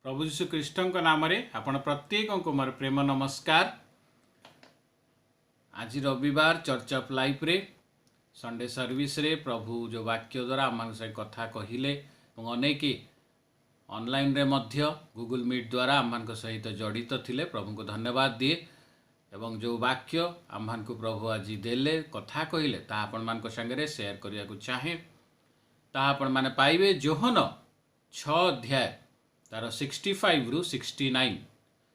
प्रभु यीशु ख्रीष्ट नाम आपण प्रत्येक को मोर प्रेम नमस्कार। आज रविवार चर्च ऑफ लाइफ रे संडे सर्विस रे प्रभु जो वाक्य द्वारा आम से कथा कहले अनेक ऑनलाइन रे मध्य गूगल मीट द्वारा आम सहित जड़ित थिले। प्रभु को धन्यवाद दिए एवं जो वाक्य आम को प्रभु आज देले कथा कहले ता आपण मान संगे शेयर करने को चाहे ता आपण माने पाइबे जोहन 6 अध्याय तार 65 रु 69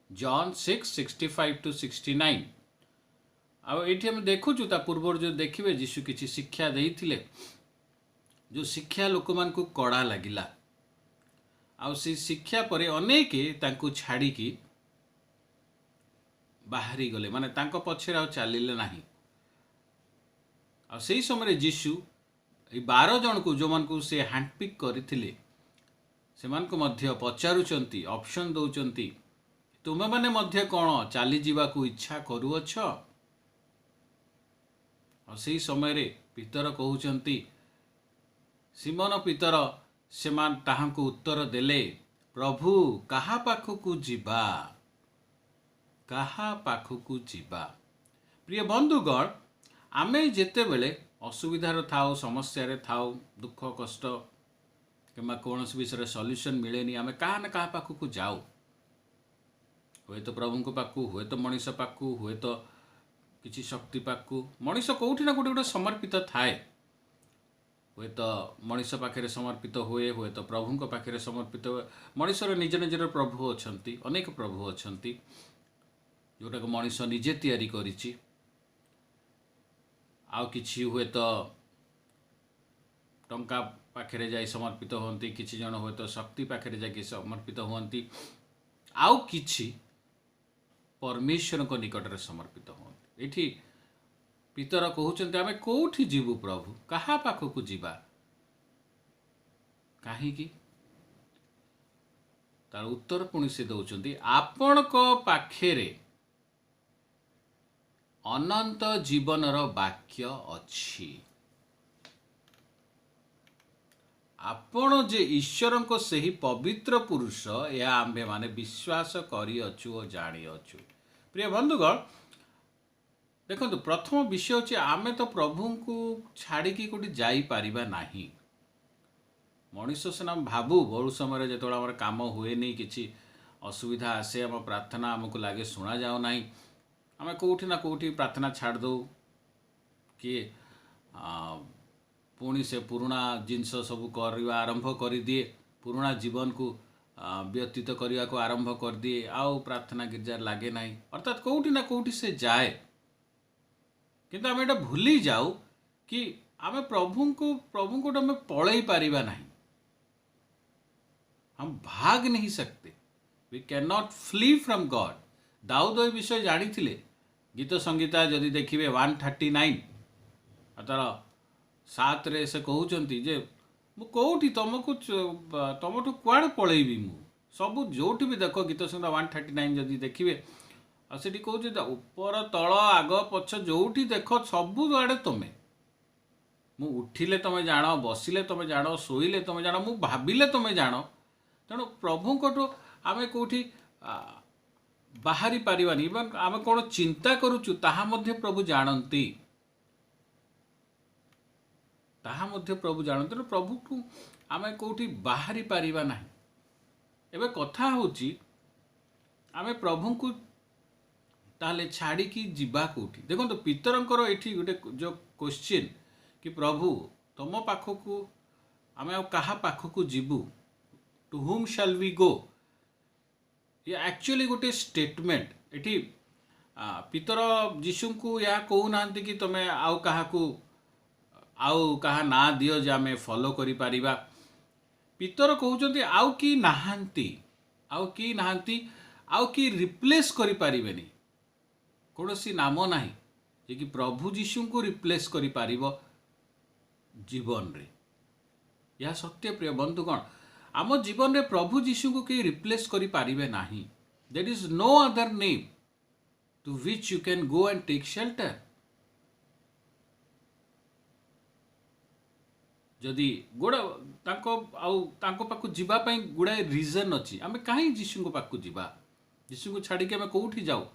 जॉन 6:65 to 69। आउ ये आम देखु ता पूर्व जो देखिए जीशु किसी शिक्षा देइथिले जो शिक्षा लोक मान को कड़ा लगिला आउ से शिक्षा पर अनेक तांको छाड़ी की बाहरी गले माने तांको पछे आ चलिले नाही। आ सेही समय जीशु 12 जन को जो मान को से हैंडपिक करथिले सेमान को मध्य पचारुचंती ऑप्शन दौचंती तुमे माने मध्य कौन चली जीवा को इच्छा करूअछ। और सेही समय रे पितर कहउचंती सिमोन पितर सेमान ताहांको उत्तर देले प्रभु कहा पाखकु जीवा कहा पाखकु जीवा। प्रिय बंधुगण आमे जेते बेले असुविधार थाउ समस्या रे थाउ दुख कष्ट कि कौन विषय सल्यूशन मिले आम क्या ना क्या पाखक जाऊ हुए तो प्रभु को पाखु हुए तो मनीष पाखु हुए तो किसी शक्ति पाखु मनीष कौटी ना गोटे गोटे समर्पित थाए हुए तो मनीष पाखे समर्पित हुए हुए तो प्रभु पाखे समर्पित हुए। मनीषर निज निजर प्रभु अच्छा अनेक प्रभु अच्छा जोटा को मनीष निजे तैयारी करिछि आउ किछि हुए तो टंका पाखे जाई समर्पित होती किछि जन हुए तो शक्ति पाखे जाकि समर्पित होती आउ किछि परमेश्वर को निकट में समर्पित होती। एठी पितर कहउचंती आमे कोठी जीवु प्रभु कहा पाखकु जीवा कहीं तार उत्तर पुणी से दौचंती आपण को पाखेरे अनंत जीवनर वाक्य अछि आपण जे ईश्वर को सही पवित्र पुरुष या आंबे माने विश्वास करी अछु और जानी अछु। प्रिय बंधुगण देखो प्रथम विषय होची आमे तो प्रभु को छाड़ी की कोटी जाई परिबा नाही। मनीष सिना भाबू बहु समय जो आम काम हुए नहीं किसी असुविधा आसे आम प्रार्थना आमको लगे शुणा जाऊ ना आम कौटी ना कौटी प्रार्थना छाड़ दो किए पुणी से पुराणा जिनस सब करवा आरंभ कर दिए पुराणा जीवन को व्यतीत करने को आरंभ कर दिए आउ प्रार्थना गिरजार लगे ना अर्थात कौटी ना कौटी से जाए किंतु आम एटा भूली जाऊ कि आम प्रभु को आम पलई पारिबा नहीं हम भाग नहीं सकते we can not flee from God. Daud ए विषय जानी थिले गीत संगीता जदि देखिए 139 तार 7 रे से कहउचंती जे मु कोठी तुमको तुमठू कुआड़ पलैबी मु सबू जोठी भी देख गीत संगीता 139 जदि देखिए आसे कहूँ ऊपर तल आग पछ जोठी देख सबू आड़े तुम्हें मु उठिले तुम्हें जान बसिले तुम्हें जान शोइले तुम्हें जान मु भाबिले तुम्हें जान तेणु प्रभु को आमे कोठी बाहरी पारिबानी इवन आमे कौन चिंता करूचु ताहा मध्य प्रभु जानती ताहा मध्य प्रभु जानते प्रभु को आमे कोठी बाहरी पारिबा नाही। एबे कथा होची आमे प्रभु को ताले छाड़ी की जीवा कोठी देखो तो पितरंकर एठी गोटे जो क्वेश्चन कि प्रभु तुम पाखकु आमे आ कहा पाखकु जीवु to whom shall we go ये एक्चुअली गोटे स्टेटमेंट एठी पितर जीशु को या कहूना कि तुम आउ कहा ना दियो जे आमे फॉलो करि पारिबा पितर कहउचंती आउ की नाहांती आउ की रिप्लेस करि पारिबेनी कोनोसी नाम नाही जे कि प्रभु जीशु को रिप्लेस करि पारिबो जीवन रे। यह सत्य प्रिय बंधुगण आम जीवन रे प्रभु जीशु को कहीं रिप्लेस करि पारिबे नाही। There is no other name to which you can go and take shelter. जदि गुड़ा तांको पाखु जीवा पई गुड़ाए रिजन अच्छी आम कहीं जीशु को पाखु जीवा जीशु को छाड़ी आम कौटी जाऊ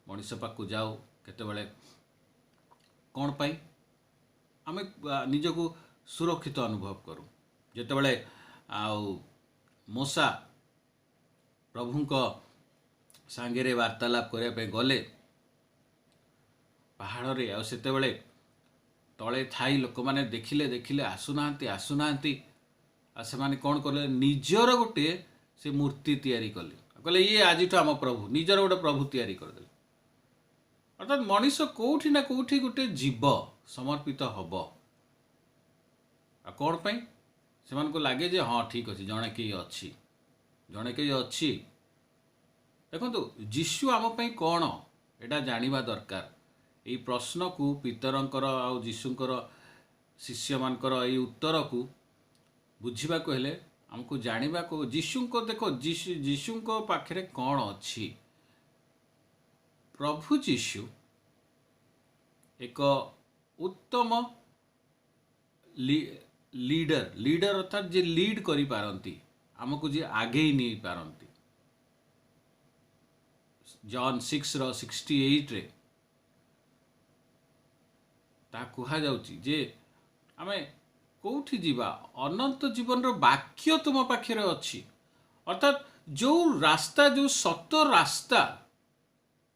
मनीष पाखु जाऊ केतबेले कौन पाई आम निजको सुरक्षित अनुभव करूँ जितेबले आउ मूसा प्रभु सांगे वार्तालाप करने गले पहाड़ रे आतेबले तले थाई लोक मैंने देखिले देखिले आसुना आसुना से माने कौन कले निजर गोटे से मूर्ति तैयारी कले कहले ये आज आम प्रभु निजर गोटे प्रभु तैयारी करदे अर्थात मनीष कौटी ना कौटी गोटे जीव समर्पित हम कौन पाई से लगे जे हाँ ठीक अच्छे जड़े कई अच्छी जड़े कई अच्छी देखो जीशु आम कौन एटा जानिबा दरकार यही प्रश्न को पितरंकर आउ जीशुंकर शिष्य मानकर यही उत्तर को बुझा हेले आमको जानिबा को जीशु को देखो जीशु को पाखरे कौन अच्छी प्रभु जीशु एक उत्तम लीडर अर्थात जे लीड करी पारंती आमको जे आगे नहीं पारंती जॉन 6:68 रे ता कुहा जाउची जे आमे कोठी जीवा अनंत जीवन रो वाक्य तुम पाखरे अच्छी अर्थात जो रास्ता जो सत रास्ता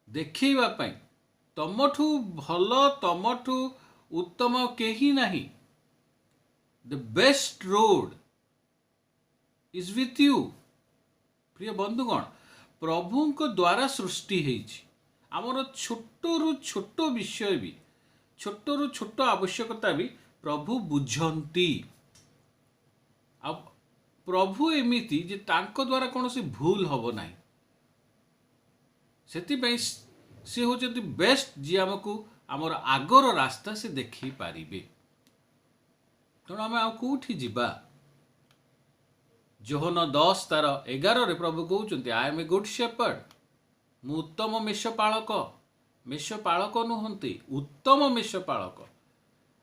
देखैबा पई तमठू भल तमठू उत्तम केही नहीं the best road is with you प्रिय बंधुगण प्रभु को द्वारा सृष्टि होईछि आमर छोटरू छोट विषय भी छोटरू छोट आवश्यकता भी प्रभु बुझंती आ प्रभु एमिति जे तांको द्वारा कौन सी भूल हब नाही सेति सी होचंती बेस्ट जी आमको आमर आगर रास्ता से देखी पारिबे तेणु आम कौटी जीवा जोहन 10:11 रे प्रभु कहते I am a good shepherd मु उत्तम मेषपालक नुहंती उत्तम मेषपालक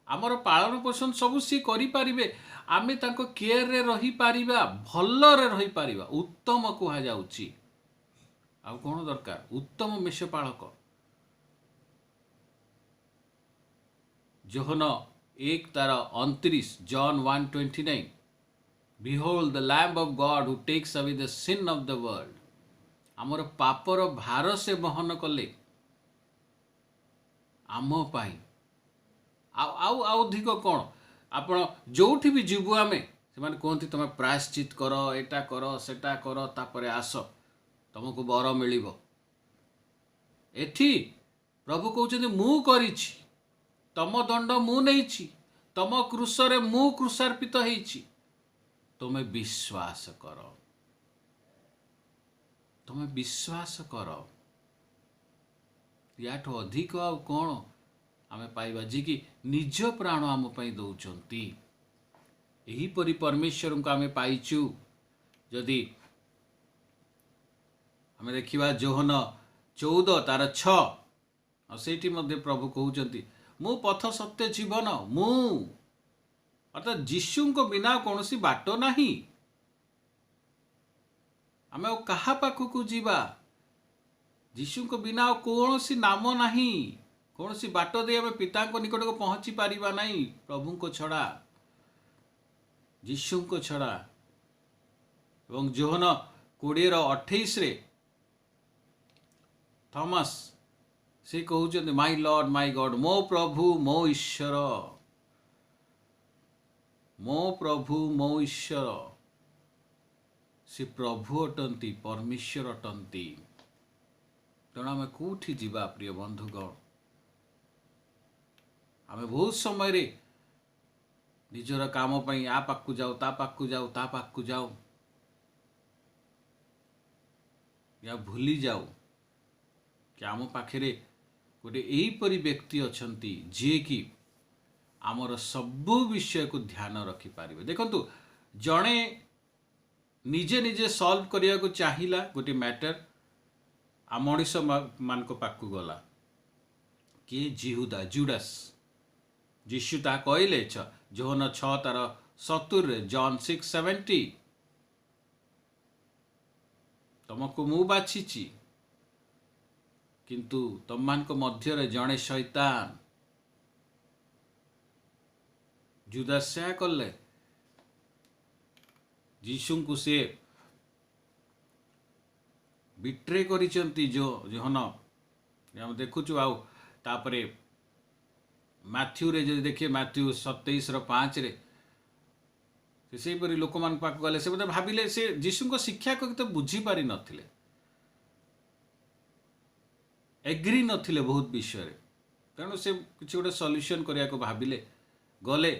आमर पालन पोषण सब सी करि पारिबे आमे तांको केयर रे रही पारिबा भल रे रही पारिबा उत्तम कुहा जाउची आ कोन दरकार उत्तम मेषपालक Johan 1:29 John 1:29 Behold the Lamb of God who takes away the sin of the world. आमर पापर भार से बहन कले आम पाई आउ अधिक कौन आपण जोठी भी जीवु आमे से माने कहते तुम प्रायश्चित कर एटा कर सेटा कर तापरे आस तुमको बर मिलिबो एठी प्रभु कहते मु करिछि तम दंड मु नेइछि तम क्रूसरे मु क्रूसार्पित हेइछि तुम्हें विश्वास कर तुम्हें विश्वास कर याठो अधिक आ कौन आम पाइबा जी कि निज प्राण आम पाई दौचंती एहीपरि परमेश्वर को आम पाइचु जदि आम देखा जोहन 14:6 सेठी मध्य प्रभु कहते मु पथ सत्य जीवन मु अर्थात जीशु को बिना कौन सी बाट नहीं आम कहा पाखक जीवा जीशु को बिना कौन सी नाम नहीं कौन सी बाट दे आम पिता निकट को पहुंची पारिबा नहीं प्रभु को छड़ा जीशु को छड़ा एवं जोहन 20:28 रे थॉमस से कहते माय लॉर्ड माय गॉड मो प्रभु मो ईश्वर मो प्रभु मो ईश्वर से प्रभु अटंती परमेश्वर अटंती तेणु आम कौटी जीवा प्रिय बंधुगण आम बहुत समय रे निजर काम पई आ पाखु जाऊ ता पाखु जाऊ ता पाखु जाऊ या भूली जाऊ कि आम पाखे गोटे यहीपरि व्यक्ति अछंती जे कि आमर सबु विषय को ध्यान रखि पारिबे देखंतु जणे निजे निजे सॉल्व करिया को चाहिला गोटे मैटर आ मनीष मान को पाखु गला कि जिहुदा जुडास जीशु ता कहले जोहन 6:19 70 जॉन 6:70 तुमको मु बाछिची किंतु तुमको मध्य जड़े शैतान जुदास से कले यीशु को से बिट्रे करिसंती जो जोहन हम देखुचु आउ तापरे मैथ्यू रे जो देखिए मैथ्यू 27:5 रे से परी लोक मान पाक गले से भाविले से यीशु को शिक्षा को तो बुझी पारि नथिले एग्री नथिले बहुत विषय रे तेणु से किसी गोटे सॉल्यूशन करिया को भाविले गले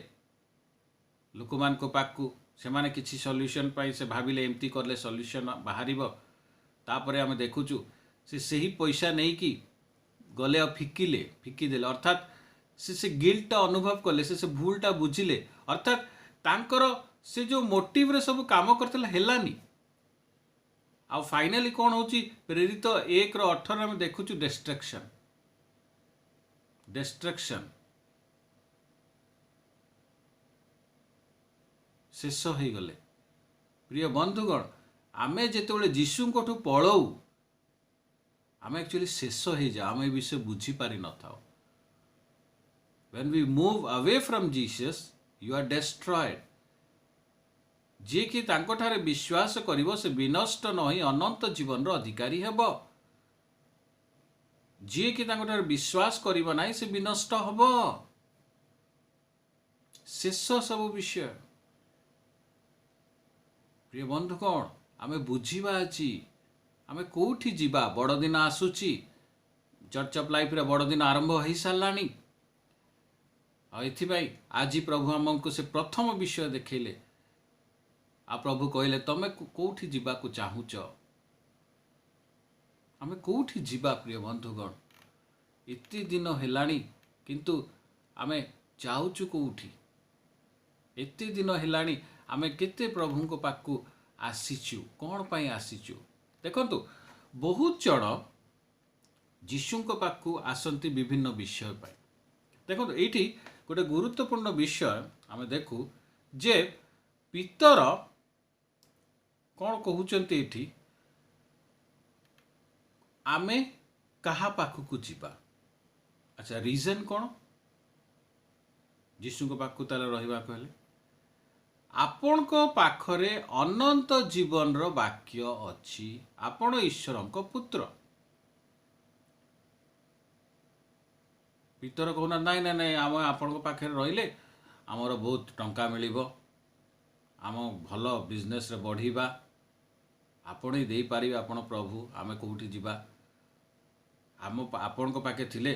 लोक मान को पाक को से माने किसी सॉल्यूशन पाई से भाविले एमती करले सॉल्यूशन बाहरिबो तापरे आमे देखुचु से सही पैसा नहीं कि गले और फिकी देले अर्थात से गिल्टा अनुभव कले से भूलटा बुझिले अर्थात तांकर से जो मोटिव रे सब काम करथिला हेलानी आ फाइनली कौन होची प्रेरित 1:18 में देखुचु डिस्ट्रक्शन शेष हो गले प्रिय बंधुगण आमे जेतेबेले यीशु कोठु पळौ आमे एक्चुअली शेष हो जा आमे विषय बुझी पारि न थाओ when we move away from Jesus you are destroyed जे कि तांको ठारे विश्वास करिवो से विनष्ट नही अनंत जीवन रो अधिकारी हेबो जे कि तांको ठारे विश्वास करिवो नाही से विनष्ट हबो शेष सब विषय प्रिय बंधु कौन आमे बुझीबा अछि आमे कोठी जीवा बड़ दिन आसुची चर्च ऑफ लाइफ रे बड़ दिन आरंभ होई सारलानी आ एथिबाई आज प्रभु हमको से प्रथम विषय देखैले आ प्रभु कहले तमे कोठी जीवा को चाहुच आमे कोठी जीवा प्रिय बंधुगण इति दिन हेलानी किंतु आमे चाहुचु कोठी एति दिन हेलानी आमे केते प्रभु को पाकू आसीचु कौन पाई आसीचु देखंतु बहुत जण यीशु को पाकू आसंती विभिन्न विषय पाई देखंतु एठी गोटे गुरुत्वपूर्ण विषय आमे देखु जे पितर कौन कहउचंती एठी आमे कहा पाखु को जीवा अच्छा रीजन कौन यीशु को पाखु ताले रहिबा कहले आपण को पाखरे अनंत जीवन रो वाक्य अछि आपण ईश्वर को पुत्र पितर कहना नाई ना नहीं आम आपण को पाखे रहिले आमर बहुत टंका मिलिबो आम भल बिजनेस रे बढ़ीबा आपण ही दे पारिबे आपण प्रभु आमे कोठी जीवा आम आपण को पाखे थिले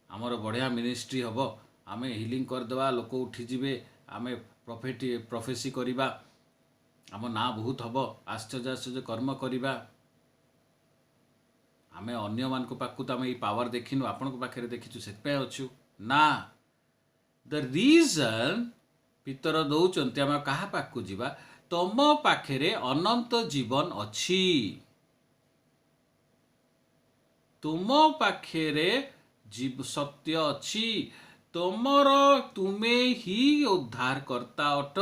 आमर बढ़िया मिनिस्ट्री हबो आमे हीलिंग कर देबा लोक उठी जिवे आमे प्रोफेसी करिबा आम ना बहुत हबो आश्चर्य आश्चर्य कर्म करिबा आमे अन्य मान को पाखु तमे पावर देखिनु आपण को पाखे देखिछु सेत पे अछु ना द रीजन पितर दौचंती आम कहा पाखु जीवा तम पाखे अनंत जीवन अछि तुम पाखे जीव सत्य अछि तुमर तुमे ही उद्धार करता अट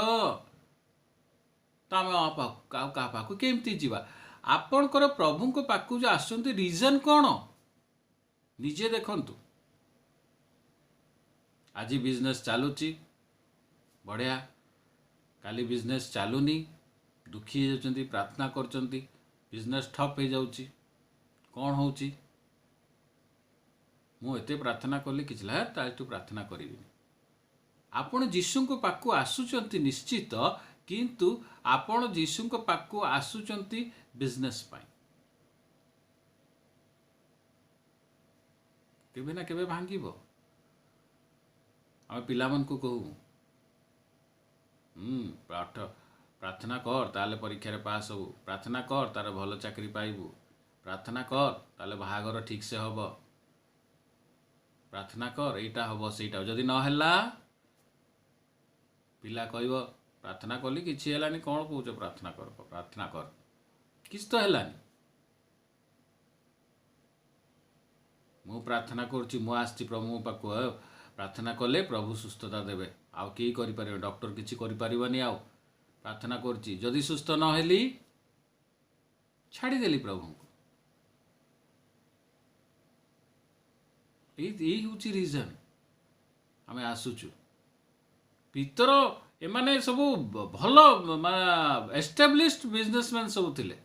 तमे का पाखु केमती जीवा आपणकर प्रभु को पाखु जो आसुंती रीजन कौन निजे देखंतु आज बिजनेस चालुची बढ़िया काली बिजनेस चालुनी दुखी होती प्रार्थना करचंती बिजनेस ठप हो जाउची कौन होउची मु एते प्रार्थना कली किछ ला ताटू प्रार्थना करिबिनी आपण यीशु को पाखु आसुचंती निश्चित किंतु आपण यीशु को पाखु आसुचंती बिजनेस पाई केबे ना केबे भांगिबो आम पिला मन को कहू प्रार्थना कर ताले परीक्षा रे पास हो प्रार्थना कर तार भल चाकरी पाइबू प्रार्थना कर ताले बाहागर ठीक से हब प्रार्थना कर एटा हब सेटा जदि न हैला पिला कहब प्रार्थना कली किछि हेलानी कौन कहूच प्रार्थना कर किछ तो हेलानी मु प्रार्थना करुच्ची मु आसछि प्रभु पाखु प्रार्थना कले प्रभु सुस्थता देवे आउ केही करिपारे डॉक्टर किछि करिपारिबनी आउ प्रार्थना करछि जदि सुस्थ न हेली छाड़ीदेली प्रभु को यही हूँ रिजन आम आसुचु पितर एमाने सबू भल एस्टाब्लिश्ड बिजनेसमैन सब थिले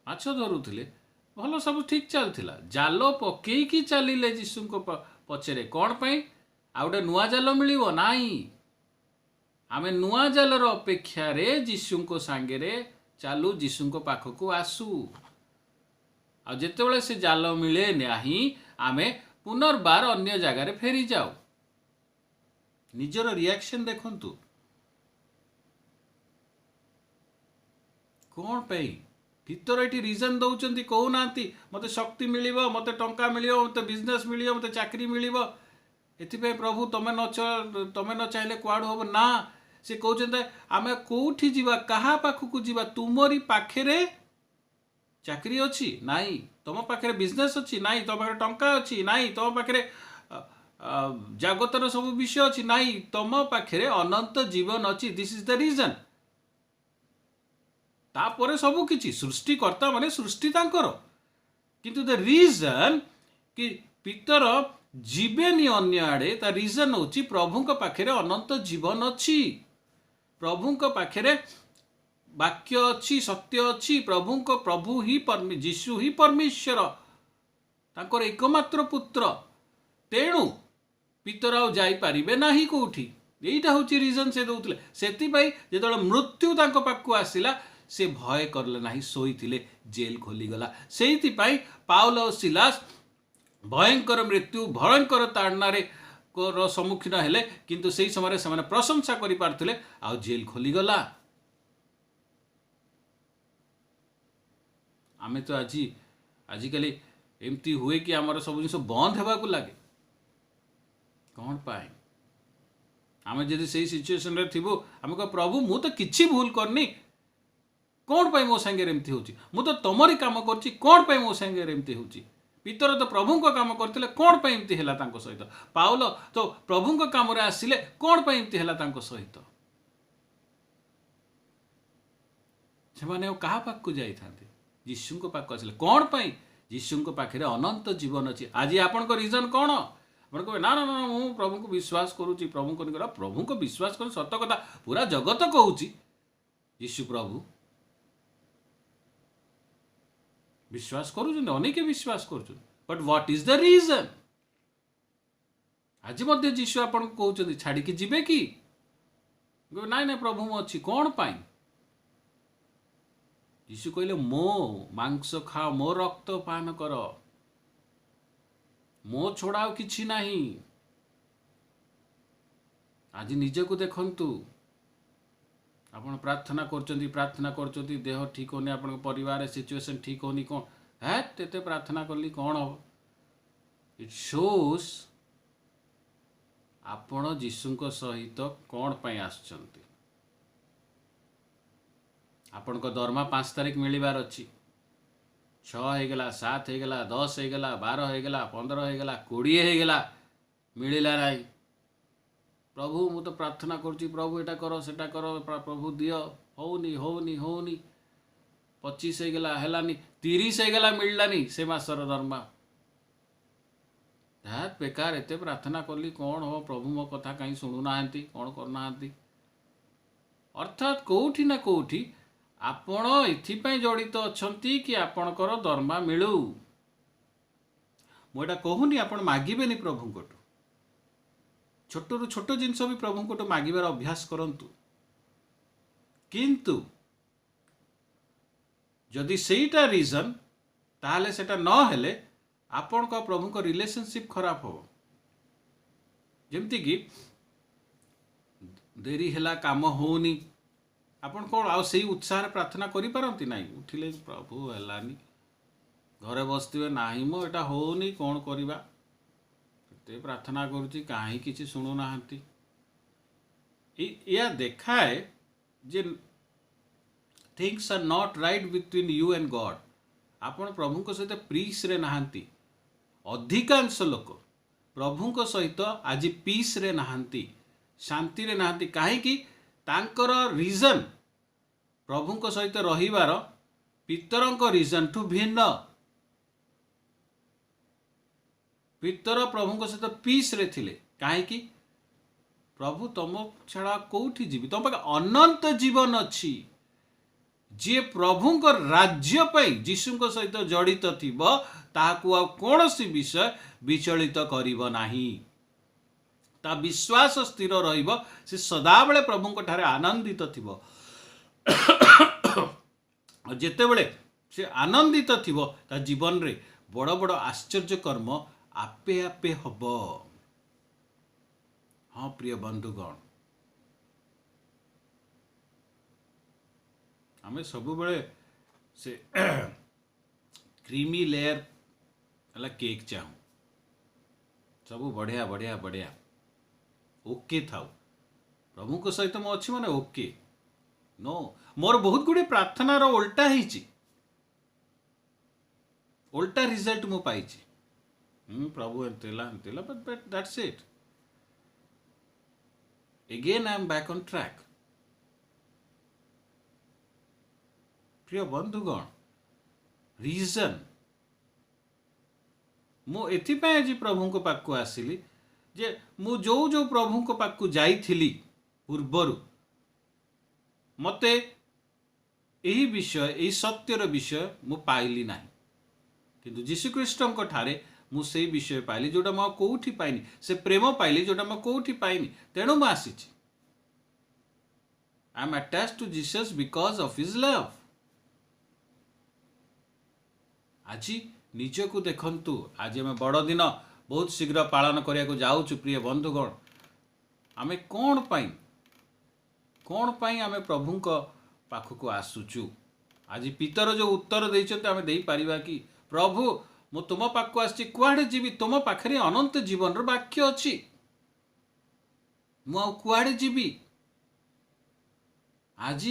माछ धरुथिले भल सब ठीक चलथिला जाल पकेइकी चलिले जीशु को पछरे कौन पाई आ गोटे नुआ जाल मिलिबो नाही आमे नुआ जालर अपेक्षा रे जीशु को सांगे चालू जीशु को पाखक आसू आ जेतेबेले से जाल मिले नाही आमे पुनर्बार अन्य जगार फेरी जाओ निजर रिएक्शन देखंतु कौन पाई भीतर ये रिजन दौरान कहूना मत शक्ति मिल मत टंका मिल मत बिजनेस मिल मत चाकरी मिल एथि प्रभु तमें न चाहिए कुआड़ू हम ना से कहते आम कौटी जीवा कहा पाखक जीवा तुमरी पाखे चाकरी अच्छी नाई तुम पाखे बिजनेस अच्छी नाई तुम पाखे टंका अच्छी नाई तुम पाखे जगतर सब विषय अच्छी नाई तुम पाखे अनंत जीवन अच्छी दिस इज द रीजन तापर सब किछि सृष्टिकर्ता माने सृष्टि तांकर किंतु द रीजन कि पितर जीवेनी अन्य आड़े ता रीजन होची प्रभु को पाखे अनंत जीवन अच्छी प्रभु को पाखे वाक्य अच्छी सत्य अच्छी प्रभु ही जीशु ही परमेश्वर तांकर एकमात्र पुत्र तेणु पितर आउ जाई पारिबे नाही कोठी एटा होची रीजन से दउतले सेति पई जेतले मृत्यु तांको पाखु आसिला से भय करले नाही सोईथिले जेल खोली गला सेति पई पाउल और सिलास भयंकर मृत्यु भयंकर ताड़नारे को सम्मुखीन हेले किंतु सेही समय से प्रशंसा करि पारथिले आ जेल खोली गला आमे तो आजिकली एमती हुए कि आमर सब जिन बंद होगा लगे कौन पाए आम जदि से सिचुएशन रे थिबो आम कह प्रभु मु तो किछि भूल करनी कौन पाई मो संगे एमती होची मु तो तमरी काम करची कौन पाई मो संगे एमती होची पितर तो प्रभु को काम करथिले कौन पाई एमती हैला तांको सहित पाउल तो प्रभु को काम रे आसिले कौन पाई एमती हैला तांको सहित से माने कहा पाक को जाई थांते जीशु को पाक आसिले कौन पाई जीशु को पाखे अनंत जीवन अच्छी आज आपण को रीजन कौन आप कहे ना ना ना मु प्रभु को विश्वास करुच्ची प्रभु को प्रभु को विश्वास कर सत कथा पूरा जगत कहूँ जीशु प्रभु विश्वास करुँच अनेक विश्वास कर but what is the reason आज मध्य जीशु आपन को कहते छाड़ी जीवे कि ना ना प्रभु मु अच्छी कौन पाई यीशु कहले मो मांस खाओ मो रक्त पान कर मो छोड़ाओ किछि नाही आज निजे को देखंतु आपण प्रार्थना करचंती देह ठीक होनी आपण परिवार सिचुएशन ठीक होनी कौन है तेते प्रार्थना करली कौन हो इट शोज आपण जीशु सहित कौन पाई आसचंती आपण को दरमा 5 तारीख मिलबार अच्छी 6 होगला 7 होगला 10 होगला 12 होगला 15 होगला 20 होगला मिलला नहीं प्रभु मु तो प्रार्थना करुच्ची प्रभु एटा करो सेटा करो प्रभु दियो होनी होनी होनी 25 होगला हेलानी 30 होगला मिललानी से मासर दरमा ध्यात बेकार एते प्रार्थना करली कौन हो प्रभु मो कथा कहीं शुणु ना कौन करना अर्थात कोठी ना कोठी आपण एथिपाई जड़ित अच्छी कि आपणकर दरमा मिलू मुझे कहूनी आपण मागिबेनी प्रभु को छोट रु छोट जिनस भी प्रभु को मागिबार अभ्यास करंतु किंतु जदि सेटा रीजन ताहले सेटा न हेले आपण का प्रभु को रिलेशनशिप खराब हो जमती कि देरी हेला काम होनी आपण कौन आउ से उत्साह प्रार्थना करि पारंती नाही उठिले प्रभु हेलानी घरे बसथिबे नाही मो एटा होनी कौन करिबा ते प्रार्थना करूची काहे किछि सुनु नाहंती या देखाए जे things are not right between you and God आपण प्रभु को सहित पीस रे नाहंती अधिकांश लोक प्रभु को सहित आज पीस रे नाहंती शांति रे नाहंती काहेकि तांकर रीजन प्रभु सहित रहिबार पितरों रीजन ठू भिन्न। पितर प्रभु सहित पीस रे थिले काहेकि प्रभु तुम छाड़ा कौटी जीवी तुम पाखे अनंत जीवन अच्छी जी प्रभु राज्य पाई जीशु सहित जड़ित थिबो ताहाकू आ कौनसी विषय विचलित करिबो नाही। ता विश्वास स्थिर रहिबो से सदाबले प्रभु ठारे आनंदित थिबो। जेते बेले से आनंदित थिबो ता जीवन रे बड़ बड़ आश्चर्य कर्म आपे आपे हब। हाँ प्रिय बंधुगण आमे सब बेले से क्रीमी लेयर वाला केक चाहूँ सब बढ़िया बढ़िया बढ़िया ओके थाउ प्रभु को सहित मु अच्छी माने ओके नो मोर बहुत गुड़े प्रार्थना रो उल्टा ही उल्टा रिजल्ट मु पाई प्रभु एंतेला but that's it again I am back on track. प्रिय बंधुगण रीजन मु एथिपाई आज प्रभु को पाक आसिली जे मु जो जो प्रभु को पाक जाइथिली पूर्वरु मते यही विषय यही सत्यर विषय मु पाइली नाही किंतु जीशुख्रीष्ट ठारे मु से विषय पाइली जोटा मु कोठी पाइनी से प्रेम पाइली जोटा मु कोठी पाइनी तेणु मु आसीची। I am attached to Jesus because of his love. आज निजको देखंतु आज आम बड़ दिन बहुत शीघ्र पालन करने को जाऊँ। प्रिय बंधुगण आमे कौन पाई आमे प्रभु पाखक आसुचु आज पितर जो उत्तर देते आमे दे पारिबा कि प्रभु मु तुम पाखक आसी कुआडे जीवी तुम पाखरे अनंत जीवन रो वाक्य अच्छी मु कुआडे जीवी। आज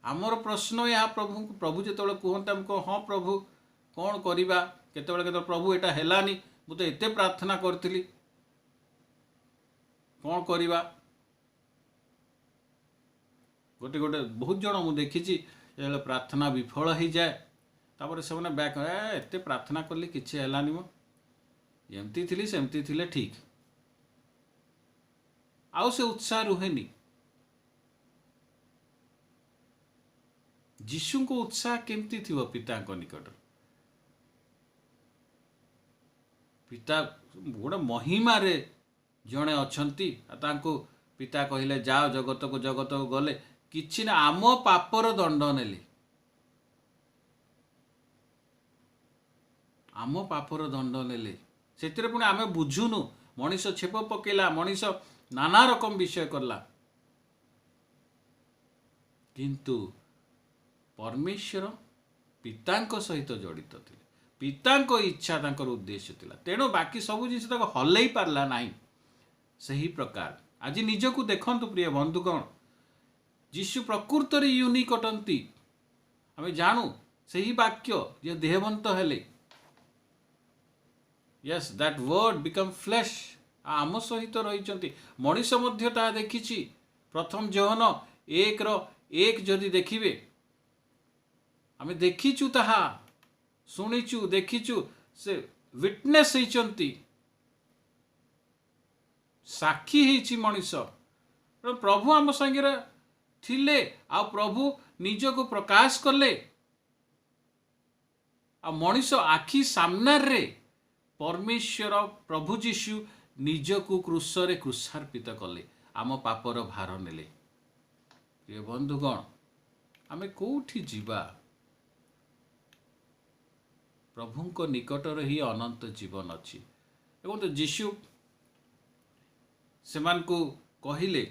आमर प्रश्न या प्रभु जो कहते आमको हाँ प्रभु कौन करिबा केते प्रभु एटा हेलानी मु तो एते प्रार्थना करथिली कौन करिबा गोटे गोटे बहुत जन मु देखी प्रार्थना विफल हो जाए तापर से मैंने बैक एते प्रार्थना कली किसी हेलानी मो एमती थिली सेमती थिले ठीक आउ से उत्साह रुहेनी। जीशु को उत्साह केमती थिवो पिता निकट पिता गोटे महिमा रे जड़े अच्छी पिता कहले जाओ जगत को गले किछि ना आम पापर दंड नेले आम पापर दंड नेले से पुणी आमे बुझुनु मनीष छेप पकेला मनीष नाना रकम विषय करला किंतु परमेश्वर पिता सहित जड़ित थे पिता इच्छा तांकर उद्देश्य थिला तेणु बाकी सब जिन हल्ई पारला नहीं। सही प्रकार आज निजको देखंतु प्रिय बंधुगण जीशु प्रकृत रे यूनिक अटंती आमे जानू सही वाक्य जे देहवंत हेले yes that word become flash आम सहित रही मनीष मध्य ता देखी प्रथम जोहन 1:1 जदि देखिबे आमे देखीचु ताहा शुणीचु देखीचु से विटनेस होइचंती साक्षी होइची मनीष प्रभु आम संगे थिले आ प्रभु निज को प्रकाश कले आ मनीष आखि सामने रे परमेश्वर प्रभु जीशु निज को क्रूस रे क्रूसार्पित कले आम पापर भार नेले। प्रिय बंधुगण आमे कोठी जीवा प्रभु निकटर ही अनंत जीवन अच्छी एवं तो जीशु से कहले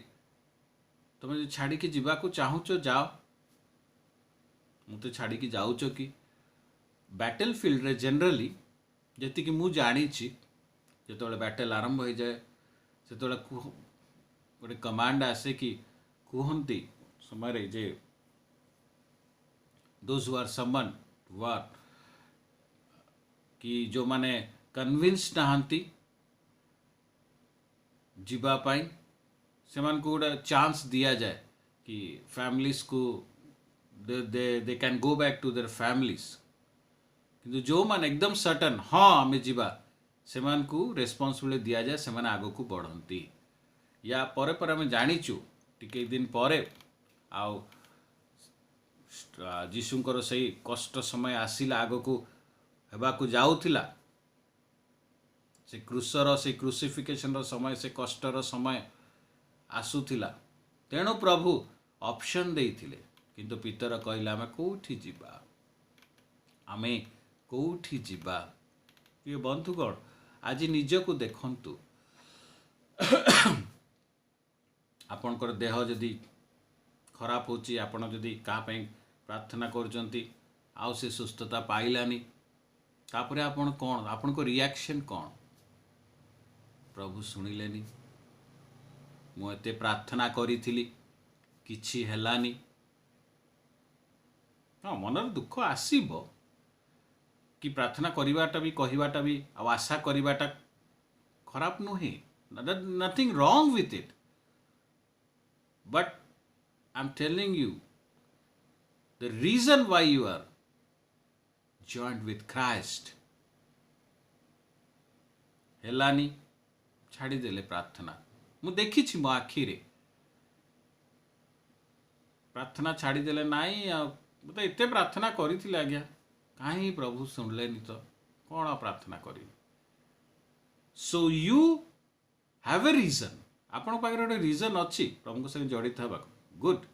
तुम जो छाड़ी की जीवा को चाहूच जाओ मुझे छाड़ी की जाऊच कि बैटल फील्ड रे जनरली जति कि मु जानी जो बैटल आरंभ हो जाए से गोटे कमांड आसे कि कहती समय जे दोज हु आर समन वार कि जो माने कन्विंस नहांती जीवा पाई से गोटे चांस दिया जाए कि फैमिलीज को they can go back to their families, किंतु जो मान एकदम सर्टन हाँ आम जीवा से रेस्पॉन्सिबिलिटी दिया जाए, से आग को बढ़ती। या परे पर आम जाचु टिके दिन पर आउ जीशुंकर से कष्ट समय आसिला आग को हेबाकु जाउथिला, से क्रूसर से क्रूसिफिकेशन समय से कष्टर समय आसुथिला। तेणु प्रभु ऑप्शन देइथिले, किंतु पितर कहला आमे कोठी जिबा, आमे कोठी जिबा। ये बंधुगण आज निजको देखंतु, आपणकर देह जदि खराब होची, आपण जदि का पई प्रार्थना करजंती आउ से सुस्थता पाइलानी, तापरे आपण कोन, आपण को रिएक्शन कोन? प्रभु सुनिलेनी, मु एते प्रार्थना करिथिली किछि हेलानी। हाँ, मनर दुख आसीबो कि प्रार्थना करिवाटा भी कहिवाटा भी आशा करिवाटा खराब नुहे, nothing wrong with it, but I am telling you the reason why you are joint with Christ हेलानी, छाड़ी देले प्रार्थना। मु देखी मो आखि रे प्रार्थना छाड़ी देले नाई, तो एते प्रार्थना करी आज्ञा कहीं प्रभु सुनलेनी, तो कौन प्रार्थना करी। So you have a reason, आपण पाखे गोटे रीजन अच्छी प्रभु संगे जड़ित हवा, good,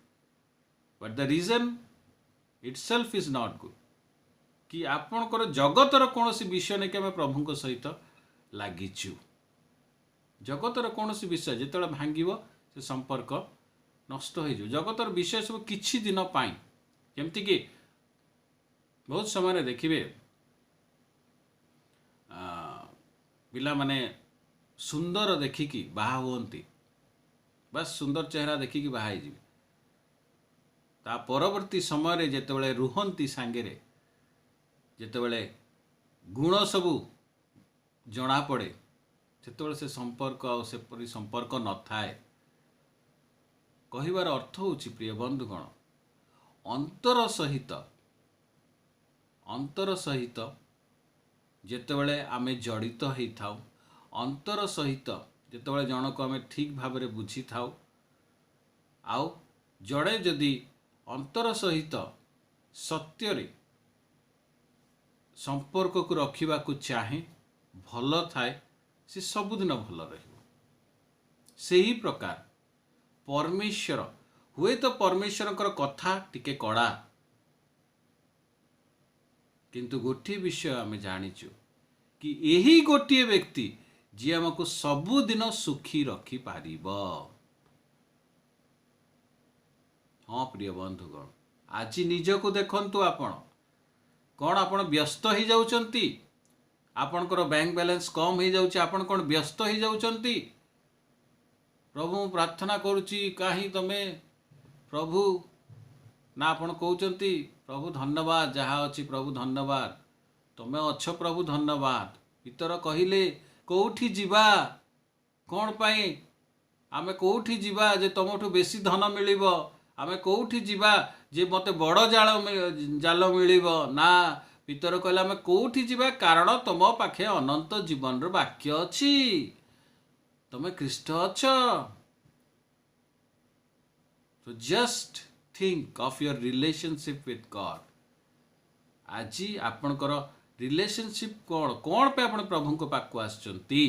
but the reason itself is not good. कि आपणकर जगतर कौन विषय नहीं कि आम प्रभु सहित लगिचु, जगतर कौन विषय जिते भांगिब से संपर्क नष्ट हो, जगतर विषय सब किछि दिन पाई, जमती कि बहुत समय देखिए पिला माने सुंदर देखिकी बाहा हुंती, बस सुंदर चेहरा देखिकी बाहा हो, ता परवर्ती समय जेतेबेले रुहंती सांगेरे, जेतेबेले गुण सबू जना पड़े, सेतेबेले से संपर्क आ सेपरी संपर्क न थाए। कहिबार अर्थ होची प्रिय बंधुगण, अंतर सहित जेतेबेले आमे जड़ित होई थाउ, अंतर सहित जेतेबेले जनक आमे ठीक भाव में बुझी थाउ, आउ जड़े जदि अंतर सहित सत्य रे संपर्क को रखिबा को चाहे, भल थाए, से सबुदिन भल रहिबो। सेही प्रकार परमेश्वर हुए तो परमेश्वर कथा टिके कड़ा, किंतु गोटे विषय आम जाचु कि यही गोटे व्यक्ति जी आमको सबुदिन सुखी रखी पारिब। हाँ प्रिय बंधुगण, आज निजको देखंतु, आपण कौन आपण व्यस्त हो जाउचंती, आपणकर बैंक बैलेंस कम हो जाउची, आपण कौन व्यस्त हो जाउचंती। प्रभु प्रार्थना करुची कहीं तमे प्रभु ना, आपण कहउचंती प्रभु धन्यवाद, जहाँ अच्छी प्रभु धन्यवाद, तमे अच्छ प्रभु धन्यवाद। पितर कहिले कोठी जीवा, कौन पाई आमे कोठी जीवा जे तुमठू बेसी धन मिलिबो, आमे कोठी जीवा जे मते बड़ जाल मिलिबो ना। पितर कहला आमे कोठी जीवा, कारण तुम पाखे अनंत जीवन रो वाक्य अछि, तमे ख्रीष्ट अछ। So just think of your relationship with God. आज आपणकर रिलेशनशिप कौन कौन पे आपण प्रभु को पाक आसचंती।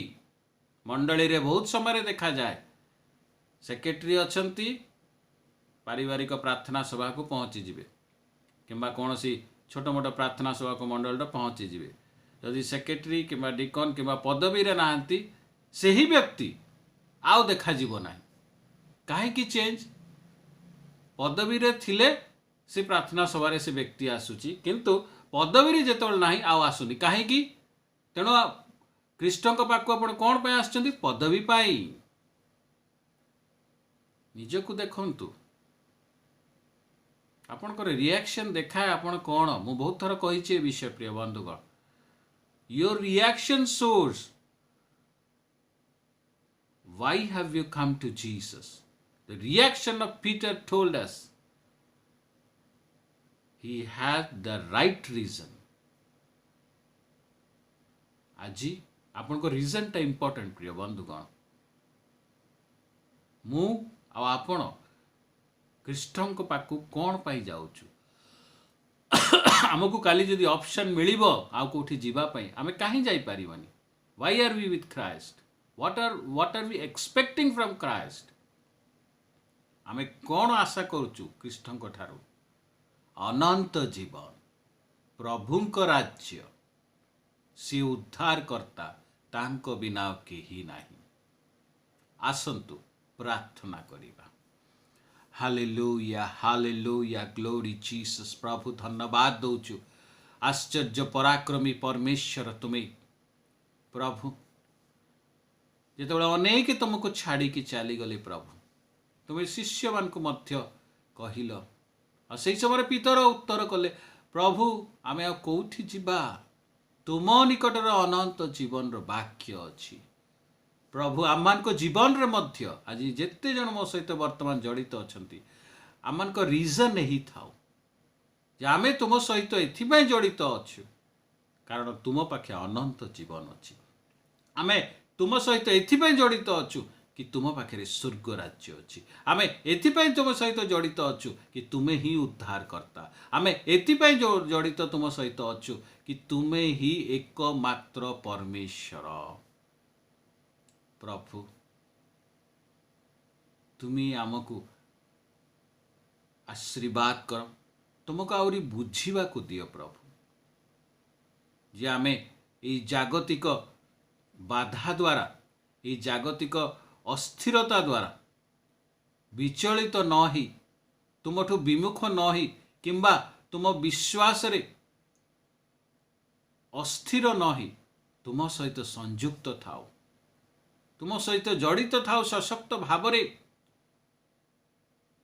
मंडली रे बहुत समय देखा जाए सेक्रेटरी अच्छंती, पारिवारिक प्रार्थना सभा को पहुँची जिवे, किंबा कौन सी छोट मोट प्रार्थना सभा को मंडल पहुँची जिवे। यदि सेक्रेटरी किंबा डिकन किंबा पदवी रे नाहंती, सही व्यक्ति आउ देखा जीवो नाही। काहे कि चेंज पदवी रे थिले से प्रार्थना सभा रे से व्यक्ति आसुची, किंतु पदवी रे जेतबेले नाही आउ आसुनी। काहे कि तेणु कृष्ण को पाक आपण कोन पे आछंती, पदवी पाई। निजको देखंतु, आपणकर रिएक्शन देखाए आपण कोन। मु बहुत थर कहिछि ए विषय प्रिय बंधुगण, your reaction shows why have you come to Jesus? The reaction of Peter told us he had the right reason. আজি ଆପଣଙ୍କ · ଇମ୍ପୋର୍ଟାଣ୍ଟ ପ୍ରିୟ ବନ୍ଧୁଗଣ। ମୁଁ ଆଉ ଆପଣ ଖ୍ରୀଷ୍ଟଙ୍କ ପାଖକୁ କ'ଣ ପାଇଁ ଯାଉଛୁ? ଆମକୁ କାଲି ଯଦି ଅପସନ୍ ମିଳିବ ଆଉ କେଉଁଠି ଯିବା ପାଇଁ, ଆମେ କାହିଁ ଯାଇପାରିବାନି? Why are we with Christ? What are we expecting from Christ? ଆମେ କ'ଣ ଆଶା କରୁଛୁ ଖ୍ରୀଷ୍ଟଙ୍କ ଠାରୁ? ଅନନ୍ତ ଜୀବନ, ପ୍ରଭୁଙ୍କ ରାଜ୍ୟ, ସେ ଉଦ୍ଧାରକର୍ତ୍ତା, ତାଙ୍କ ବିନା କେହି ନାହିଁ। ଆସନ୍ତୁ ପ୍ରାର୍ଥନା କରିବା। Hallelujah, hallelujah, glory Jesus. ପ୍ରଭୁ ଧନ୍ୟବାଦ ଦଉଛୁ। ଆଶ୍ଚର୍ଯ୍ୟ ପରାକ୍ରମୀ ପରମେଶ୍ୱର ତୁମେ ପ୍ରଭୁ, ଯେତେବେଳେ ଅନେକ ତୁମକୁ ଛାଡ଼ିକି ଚାଲିଗଲେ ପ୍ରଭୁ, ତୁମେ ଶିଷ୍ୟମାନଙ୍କୁ ମଧ୍ୟ କହିଲ, ଆଉ ସେହି ସମୟରେ ପିତର ଉତ୍ତର କଲେ, ପ୍ରଭୁ ଆମେ ଆଉ କେଉଁଠି ଯିବା? ତୁମ ନିକଟରେ ଅନନ୍ତ ଜୀବନର ବାକ୍ୟ ଅଛି। ପ୍ରଭୁ ଆମମାନଙ୍କ ଜୀବନରେ ମଧ୍ୟ ଆଜି ଯେତେ ଜଣ ମୋ ସହିତ ବର୍ତ୍ତମାନ ଜଡ଼ିତ ଅଛନ୍ତି, ଆମମାନଙ୍କ ରିଜନ୍ ଏହି ଥାଉ ଯେ ଆମେ ତୁମ ସହିତ ଏଥିପାଇଁ ଜଡ଼ିତ ଅଛୁ କାରଣ ତୁମ ପାଖେ ଅନନ୍ତ ଜୀବନ ଅଛି। ଆମେ ତୁମ ସହିତ ଏଥିପାଇଁ ଜଡ଼ିତ ଅଛୁ କି ତୁମ ପାଖରେ ସ୍ୱର୍ଗ ରାଜ୍ୟ ଅଛି। ଆମେ ଏଥିପାଇଁ ତୁମ ସହିତ ଜଡ଼ିତ ଅଛୁ କି ତୁମେ ହିଁ ଉଦ୍ଧାରକର୍ତ୍ତା। ଆମେ ଏଥିପାଇଁ ଜଡ଼ିତ ତୁମ ସହିତ ଅଛୁ କି ତୁମେ ହିଁ ଏକମାତ୍ର ପରମେଶ୍ୱର। ପ୍ରଭୁ ତୁମେ ଆମକୁ ଆଶୀର୍ବାଦ କର, ତୁମକୁ ଆହୁରି ବୁଝିବାକୁ ଦିଅ ପ୍ରଭୁ, ଯେ ଆମେ ଏଇ ଜାଗତିକ ବାଧା ଦ୍ୱାରା, ଏଇ ଜାଗତିକ ଅସ୍ଥିରତା ଦ୍ୱାରା ବିଚଳିତ ନ ହୋଇ, ତୁମଠୁ ବିମୁଖ ନ ହୋଇ କିମ୍ବା ତୁମ ବିଶ୍ୱାସରେ ଅସ୍ଥିର ନ ହୋଇ ତୁମ ସହିତ ସଂଯୁକ୍ତ ଥାଉ, ତୁମ ସହିତ ଜଡ଼ିତ ଥାଉ ସଶକ୍ତ ଭାବରେ।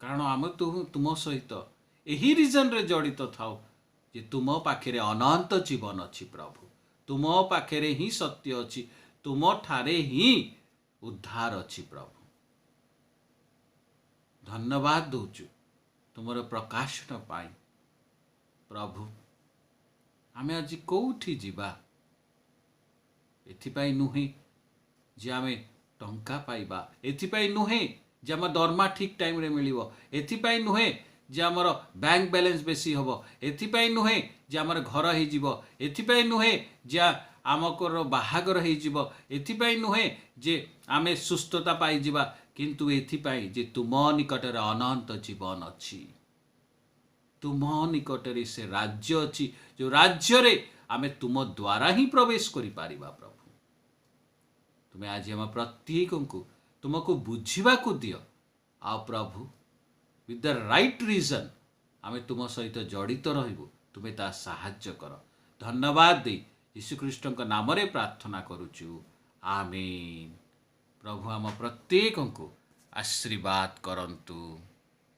କାରଣ ଆମେ ତୁମ ସହିତ ଏହି ରିଜନ୍ରେ ଜଡ଼ିତ ଥାଉ ଯେ ତୁମ ପାଖରେ ଅନନ୍ତ ଜୀବନ ଅଛି ପ୍ରଭୁ। ତୁମ ପାଖରେ ହିଁ ସତ୍ୟ ଅଛି, ତୁମଠାରେ ହିଁ ଉଦ୍ଧାର ଅଛି ପ୍ରଭୁ। ଧନ୍ୟବାଦ ଦେଉଛୁ ତୁମର ପ୍ରକାଶନ ପାଇଁ ପ୍ରଭୁ। ଆମେ ଆଜି କେଉଁଠି ଯିବା? ଏଥିପାଇଁ ନୁହେଁ ଯେ ଆମେ ଟଙ୍କା ପାଇବା, ଏଥିପାଇଁ ନୁହେଁ ଯେ ଆମ ଦରମା ଠିକ୍ ଟାଇମ୍ରେ ମିଳିବ, ଏଥିପାଇଁ ନୁହେଁ ଯେ ଆମର ବ୍ୟାଙ୍କ ବାଲାନ୍ସ ବେଶୀ ହେବ, ଏଥିପାଇଁ ନୁହେଁ ଯେ ଆମର ଘର ହେଇଯିବ, ଏଥିପାଇଁ ନୁହେଁ ଯେ ଆମଙ୍କର ବାହାଘର ହେଇଯିବ, ଏଥିପାଇଁ ନୁହେଁ ଯେ ଆମେ ସୁସ୍ଥତା ପାଇଯିବା, କିନ୍ତୁ ଏଥିପାଇଁ ଯେ ତୁମ ନିକଟରେ ଅନନ୍ତ ଜୀବନ ଅଛି। ତୁମ ନିକଟରେ ସେ ରାଜ୍ୟ ଅଛି, ଯେଉଁ ରାଜ୍ୟରେ ଆମେ ତୁମ ଦ୍ୱାରା ହିଁ ପ୍ରବେଶ କରିପାରିବା ପ୍ରଭୁ। ତୁମେ ଆଜି ଆମ ପ୍ରତ୍ୟେକଙ୍କୁ ତୁମକୁ ବୁଝିବାକୁ ଦିଅ, ଆଉ ପ୍ରଭୁ ୱିଥ୍ ଦ ରାଇଟ୍ ରିଜନ୍ ଆମେ ତୁମ ସହିତ ଜଡ଼ିତ ରହିବୁ, ତୁମେ ତା ସାହାଯ୍ୟ କର। ଧନ୍ୟବାଦ ଦେଇ ଯୀଶୁଖ୍ରୀଷ୍ଟଙ୍କ ନାମରେ ପ୍ରାର୍ଥନା କରୁଛୁ, ଆମେନ୍। ପ୍ରଭୁ ଆମ ପ୍ରତ୍ୟେକଙ୍କୁ ଆଶୀର୍ବାଦ କରନ୍ତୁ।